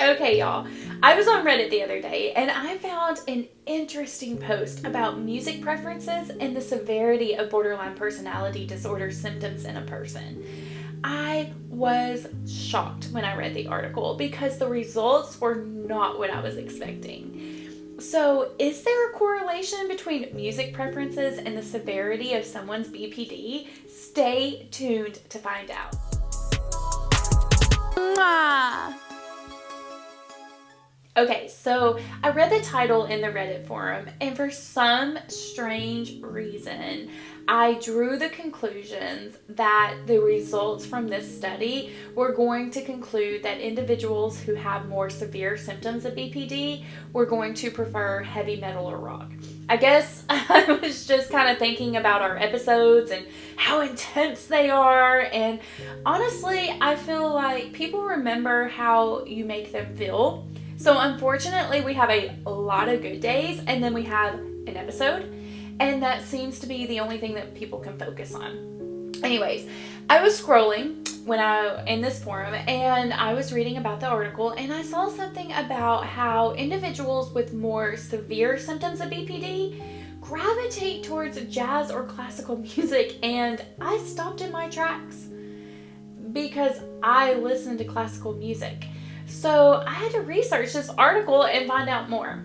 Okay, y'all, I was on Reddit the other day and I found an interesting post about music preferences and the severity of borderline personality disorder symptoms in a person. I was shocked when I read the article because the results were not what I was expecting. So, is there a correlation between music preferences and the severity of someone's BPD? Stay tuned to find out. Mwah! Okay, so I read the title in the Reddit forum, and for some strange reason, I drew the conclusions that the results from this study were going to conclude that individuals who have more severe symptoms of BPD were going to prefer heavy metal or rock. I guess I was just kind of thinking about our episodes and how intense they are, and honestly, I feel like people remember how you make them feel. So unfortunately, we have a lot of good days, and then we have an episode, and that seems to be the only thing that people can focus on. Anyways, I was scrolling in this forum, and I was reading about the article, and I saw something about how individuals with more severe symptoms of BPD gravitate towards jazz or classical music, and I stopped in my tracks because I listen to classical music. So I had to research this article and find out more.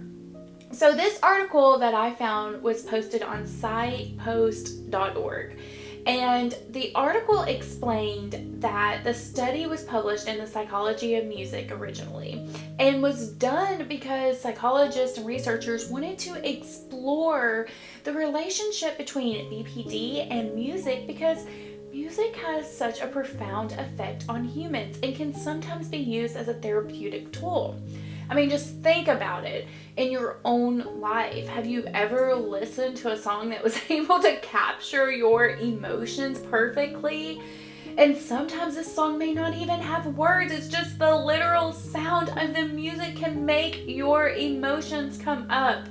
So this article that I found was posted on scipost.org. And the article explained that the study was published in the Psychology of Music originally and was done because psychologists and researchers wanted to explore the relationship between BPD and music because music has such a profound effect on humans and can sometimes be used as a therapeutic tool. I mean, just think about it in your own life. Have you ever listened to a song that was able to capture your emotions perfectly? And sometimes this song may not even have words. It's just the literal sound of the music can make your emotions come up.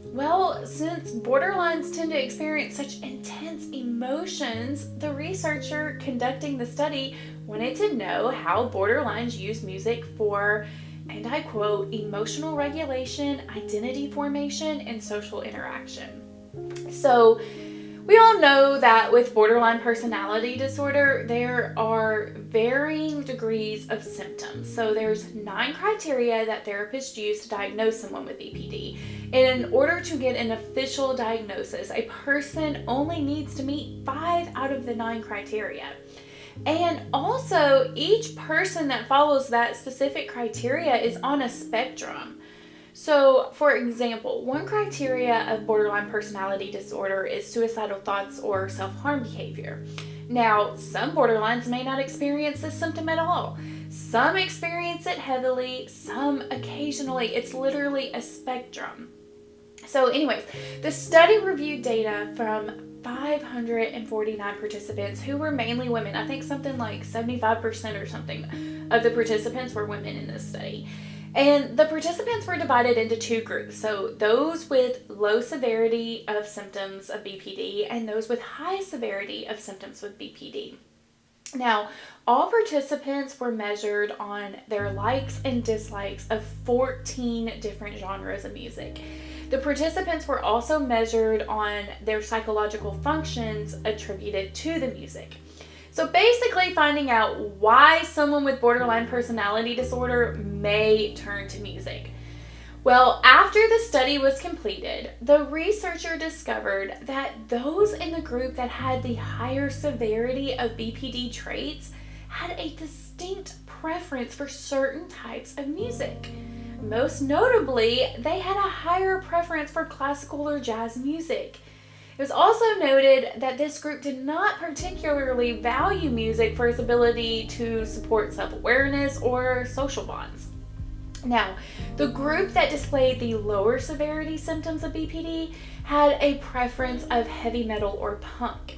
Well, since borderlines tend to experience such intense emotions, the researcher conducting the study wanted to know how borderlines use music for, and I quote, emotional regulation, identity formation, and social interaction. So, we all know that with borderline personality disorder, there are varying degrees of symptoms. So there's 9 criteria that therapists use to diagnose someone with BPD. And in order to get an official diagnosis, a person only needs to meet 5 out of the 9 criteria. And also, each person that follows that specific criteria is on a spectrum. So, for example, one criteria of borderline personality disorder is suicidal thoughts or self-harm behavior. Now, some borderlines may not experience this symptom at all. Some experience it heavily, some occasionally. It's literally a spectrum. So anyways, the study reviewed data from 549 participants who were mainly women. I think something like 75% or something of the participants were women in this study. And the participants were divided into 2 groups. So those with low severity of symptoms of BPD and those with high severity of symptoms with BPD. Now, all participants were measured on their likes and dislikes of 14 different genres of music. The participants were also measured on their psychological functions attributed to the music. So basically finding out why someone with borderline personality disorder may turn to music. Well, after the study was completed, the researcher discovered that those in the group that had the higher severity of BPD traits had a distinct preference for certain types of music. Most notably, they had a higher preference for classical or jazz music. It was also noted that this group did not particularly value music for its ability to support self-awareness or social bonds. Now, the group that displayed the lower severity symptoms of BPD had a preference of heavy metal or punk.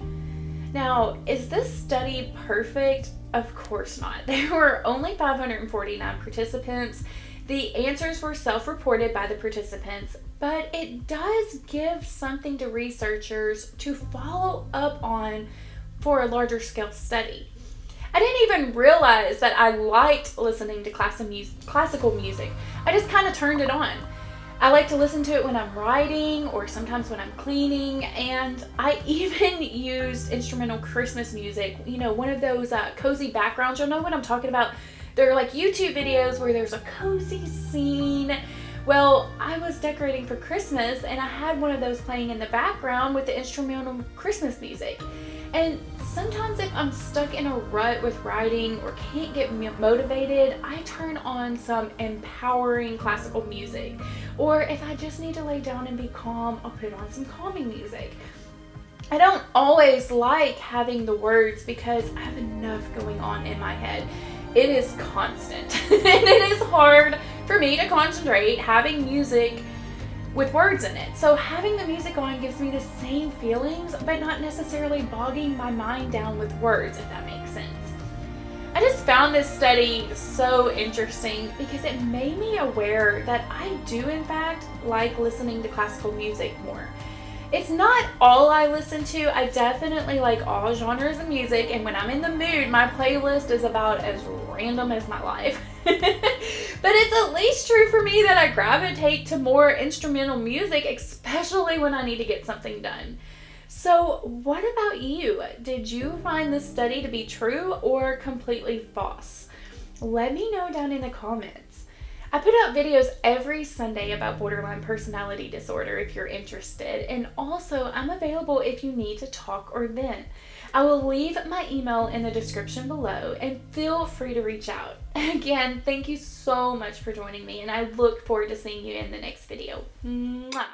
Now, is this study perfect? Of course not. There were only 549 participants. The answers were self-reported by the participants, but it does give something to researchers to follow up on for a larger scale study. I didn't even realize that I liked listening to classical music. I just kind of turned it on. I like to listen to it when I'm writing or sometimes when I'm cleaning, and I even used instrumental Christmas music, you know, one of those cozy backgrounds. You'll know what I'm talking about. They're like YouTube videos where there's a cozy scene. Well, I was decorating for Christmas and I had one of those playing in the background with the instrumental Christmas music. And sometimes if I'm stuck in a rut with writing or can't get motivated, I turn on some empowering classical music. Or if I just need to lay down and be calm, I'll put on some calming music. I don't always like having the words because I have enough going on in my head. It is constant and it is hard for me to concentrate having music with words in it. So having the music on gives me the same feelings, but not necessarily bogging my mind down with words, if that makes sense. I just found this study so interesting because it made me aware that I do in fact like listening to classical music more. It's not all I listen to. I definitely like all genres of music, and when I'm in the mood, my playlist is about as random as my life. But it's at least true for me that I gravitate to more instrumental music, especially when I need to get something done. So what about you? Did you find this study to be true or completely false? Let me know down in the comments. I put out videos every Sunday about borderline personality disorder if you're interested, and also I'm available if you need to talk or vent. I will leave my email in the description below and feel free to reach out. Again, thank you so much for joining me, and I look forward to seeing you in the next video. Mwah.